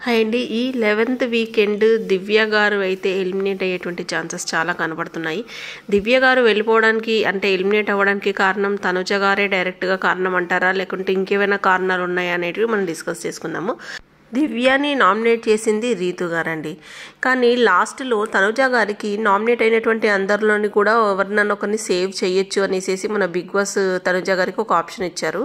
Hi అండి. ఈ 11th weekend దివ్య గారు అయితే ఎలిమినేట్ అయ్యేటువంటి ఛాన్సెస్ చాలా కనబడుతున్నాయి. దివ్య గారు వెళ్ళిపోవడానికి అంటే ఎలిమినేట్ అవ్వడానికి కారణం తనుజ గారే డైరెక్ట్గా కారణం అంటారా, లేకుంటే ఇంకేమైనా కారణాలు ఉన్నాయా అనేటివి మనం డిస్కస్ చేసుకుందాము. దివ్యాని నామినేట్ చేసింది రీతు గారండి. కానీ లాస్ట్లో తనుజ గారికి నామినేట్ అయినటువంటి అందరిలోని కూడా ఎవరినన్నా ఒకరిని సేవ్ చేయొచ్చు అనేసి మన బిగ్ బాస్ తనుజ గారికి ఒక ఆప్షన్ ఇచ్చారు.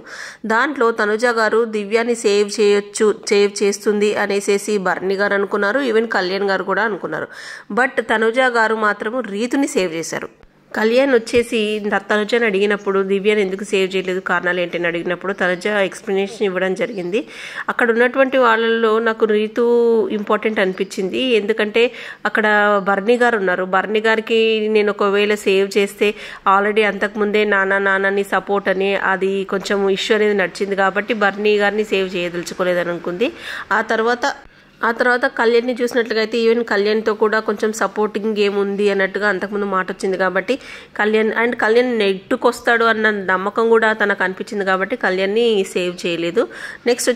దాంట్లో తనుజ గారు దివ్యాని సేవ్ చేస్తుంది అనేసి బర్ని గారు అనుకున్నారు, ఈవెన్ కళ్యాణ్ గారు కూడా అనుకున్నారు. బట్ తనుజ గారు మాత్రము రీతుని సేవ్ చేశారు. కళ్యాణ్ వచ్చేసి తనుజని అడిగినప్పుడు దివ్యని ఎందుకు సేవ్ చేయలేదు, కారణాలు ఏంటని అడిగినప్పుడు తనుజ ఎక్స్ప్లెనేషన్ ఇవ్వడం జరిగింది. అక్కడ ఉన్నటువంటి వాళ్ళల్లో నాకు రీతు ఇంపార్టెంట్ అనిపించింది. ఎందుకంటే అక్కడ బర్ని గారు ఉన్నారు. బర్ని గారికి నేను ఒకవేళ సేవ్ చేస్తే ఆల్రెడీ అంతకుముందే నాన్నని సపోర్ట్ అని అది కొంచెం ఇష్యూ అనేది నడిచింది కాబట్టి బర్ని గారిని సేవ్ చేయదలుచుకోలేదని అనుకుంది. ఆ తర్వాత కళ్యాణ్ని చూసినట్లుగా అయితే ఈవెన్ కళ్యాణ్తో కూడా కొంచెం సపోర్టింగ్ గేమ్ ఉంది అన్నట్టుగా అంతకుముందు మాట వచ్చింది కాబట్టి కళ్యాణ్ నెట్టుకొస్తాడు అన్న నమ్మకం కూడా తనకు అనిపించింది కాబట్టి కళ్యాణ్ని సేవ్ చేయలేదు. నెక్స్ట్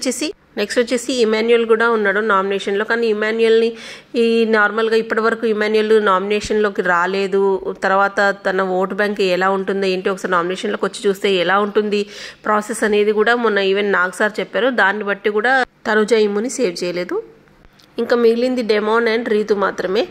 వచ్చేసి ఇమాన్యుయల్ కూడా ఉన్నాడు నామినేషన్లో. కానీ ఇమాన్యుయల్ని నార్మల్గా ఇప్పటివరకు ఇమాన్యుయల్ నామినేషన్లోకి రాలేదు. తర్వాత తన ఓటు బ్యాంక్ ఎలా ఉంటుందో ఏంటి ఒకసారి నామినేషన్లోకి వచ్చి చూస్తే ఎలా ఉంటుంది ప్రాసెస్ అనేది కూడా మొన్న ఈవెన్ నాగ్ సార్ చెప్పారు. దాన్ని బట్టి కూడా తనుజ ఇమ్ముని సేవ్ చేయలేదు. ఇంకా మిగిలింది డెమోన్ అండ్ రీతు మాత్రమే.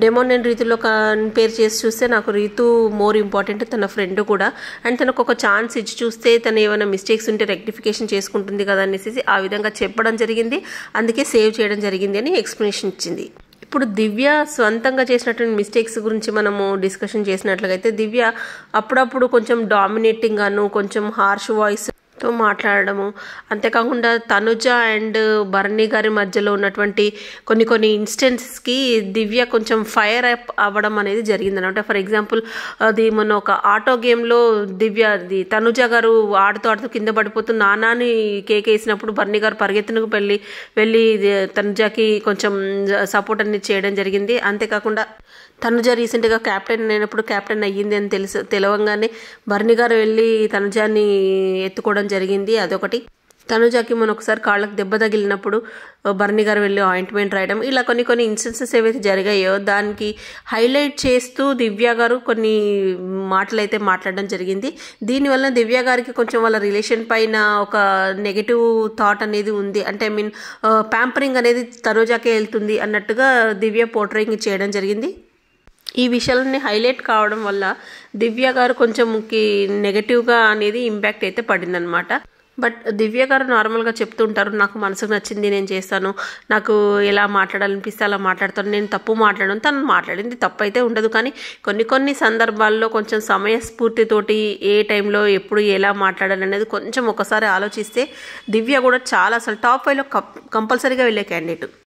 డెమోన్ అండ్ రీతులో కంపేర్ చేసి చూస్తే నాకు రీతు మోర్ ఇంపార్టెంట్, తన ఫ్రెండ్ కూడా. అండ్ తనకు ఒక ఛాన్స్ ఇచ్చి చూస్తే తను ఏమైనా మిస్టేక్స్ ఉంటే రెక్టిఫికేషన్ చేసుకుంటుంది కదా అనేసి ఆ విధంగా చెప్పడం జరిగింది. అందుకే సేవ్ చేయడం జరిగింది అని ఎక్స్ప్లెనేషన్ ఇచ్చింది. ఇప్పుడు దివ్య స్వంతంగా చేసినటువంటి మిస్టేక్స్ గురించి మనము డిస్కషన్ చేసినట్లయితే దివ్య అప్పుడప్పుడు కొంచెం డామినేటింగ్ గాను కొంచెం హార్ష్ వాయిస్ తో మాట్లాడము, అంతేకాకుండా తనుజ అండ్ బర్ని గారి మధ్యలో ఉన్నటువంటి కొన్ని ఇన్స్టెన్సెస్కి దివ్య కొంచెం ఫైర్ అప్ అవ్వడం అనేది జరిగింది అనమాట. ఫర్ ఎగ్జాంపుల్ అది మొన్న ఒక ఆటో గేమ్లో తనుజ గారు ఆడుతూ కింద పడిపోతూ నానాని కేకేసినప్పుడు బర్ని గారు పరిగెత్తునకు వెళ్ళి తనుజకి కొంచెం సపోర్ట్ అనేది చేయడం జరిగింది. అంతేకాకుండా తనుజ రీసెంట్గా క్యాప్టెన్ అయినప్పుడు క్యాప్టెన్ అయ్యింది అని తెలవంగానే బర్ని గారు వెళ్ళి తనుజాని ఎత్తుకోవడం జరిగింది. అదొకటి. తనుజకి మన ఒకసారి కాళ్ళకు దెబ్బ తగిలినప్పుడు బర్ని గారు వెళ్ళి ఆయింట్మెంట్ రాయడం, ఇలా కొన్ని ఇన్స్టెన్సెస్ ఏవైతే జరిగాయో దానికి హైలైట్ చేస్తూ దివ్య గారు కొన్ని మాటలు అయితే మాట్లాడడం జరిగింది. దీనివల్ల దివ్య గారికి కొంచెం వాళ్ళ రిలేషన్ పైన ఒక నెగటివ్ థాట్ అనేది ఉంది. అంటే ప్యాంపరింగ్ అనేది తనుజకే వెళ్తుంది అన్నట్టుగా దివ్య పోర్ట్రేయింగ్ చేయడం జరిగింది. ఈ విషయాలన్నీ హైలైట్ కావడం వల్ల దివ్య గారు కొంచెంకి నెగటివ్గా అనేది ఇంపాక్ట్ అయితే పడిందనమాట. బట్ దివ్య గారు నార్మల్గా చెప్తుంటారు, నాకు మనసుకు నచ్చింది నేను చేస్తాను, నాకు ఎలా మాట్లాడాలనిపిస్తే అలా మాట్లాడతాను, నేను తప్పు మాట్లాడను. తను మాట్లాడింది తప్పు అయితే ఉండదు. కానీ కొన్ని సందర్భాల్లో కొంచెం సమయస్ఫూర్తితోటి ఏ టైంలో ఎప్పుడు ఎలా మాట్లాడాలనేది కొంచెం ఒకసారి ఆలోచిస్తే దివ్య కూడా చాలా అసలు టాప్ 5లో కంపల్సరీగా వెళ్ళే క్యాండిడేట్.